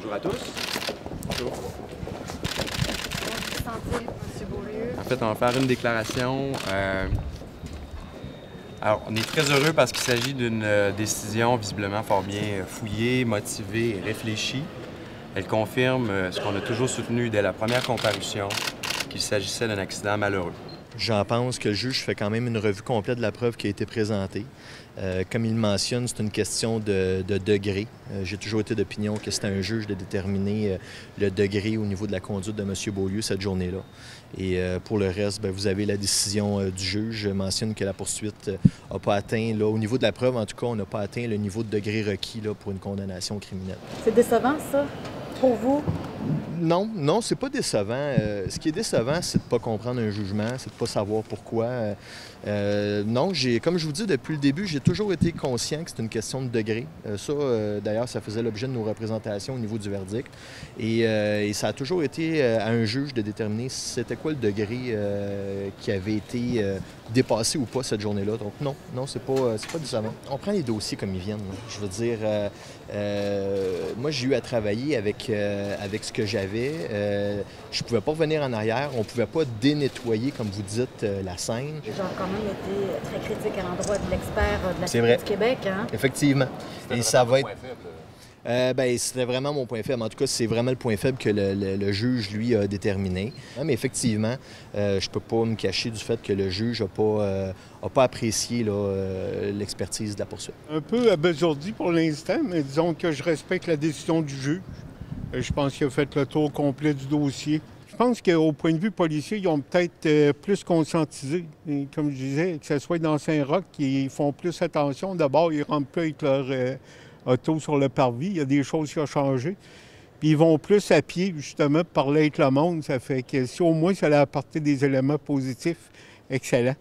Bonjour à tous. Bonjour. M. Beaulieu. En fait, on va faire une déclaration. Alors, on est très heureux parce qu'il s'agit d'une décision visiblement fort bien fouillée, motivée et réfléchie. Elle confirme ce qu'on a toujours soutenu dès la première comparution, qu'il s'agissait d'un accident malheureux. J'en pense que le juge fait quand même une revue complète de la preuve qui a été présentée. Comme il mentionne, c'est une question de degré. J'ai toujours été d'opinion que c'est un juge de déterminer le degré au niveau de la conduite de M. Beaulieu cette journée-là. Et pour le reste, bien, vous avez la décision du juge. Je mentionne que la poursuite n'a pas atteint, là, au niveau de la preuve, en tout cas, on n'a pas atteint le niveau de degré requis là, pour une condamnation criminelle. C'est décevant, ça, pour vous? Non, c'est pas décevant. Ce qui est décevant, c'est de ne pas comprendre un jugement, c'est de ne pas savoir pourquoi. Non, comme je vous dis, depuis le début, j'ai toujours été conscient que c'est une question de degré. D'ailleurs, ça faisait l'objet de nos représentations au niveau du verdict. Et ça a toujours été à un juge de déterminer c'était quoi le degré qui avait été dépassé ou pas cette journée-là. Donc non, c'est pas décevant. On prend les dossiers comme ils viennent. Là. Je veux dire, moi, j'ai eu à travailler avec ce que j'avais. Je ne pouvais pas revenir en arrière. On ne pouvait pas dénettoyer, comme vous dites, la scène. Ils ont quand même été très critiques à l'endroit de l'expert de la Sûreté du Québec. Hein? Effectivement. Et ça va être... c'était vraiment mon point faible. En tout cas, c'est vraiment le point faible que le juge, lui, a déterminé. Mais effectivement, je ne peux pas me cacher du fait que le juge n'a pas apprécié l'expertise de la poursuite. Un peu abasourdi pour l'instant, mais disons que je respecte la décision du juge. Je pense qu'il a fait le tour complet du dossier. Je pense qu'au point de vue policier, ils ont peut-être plus conscientisé. Et comme je disais, que ce soit dans Saint-Roch, ils font plus attention. D'abord, ils ne rentrent plus avec leur auto sur le parvis. Il y a des choses qui ont changé. Puis ils vont plus à pied, justement, pour parler avec le monde. Ça fait que si au moins ça allait apporter des éléments positifs, excellent.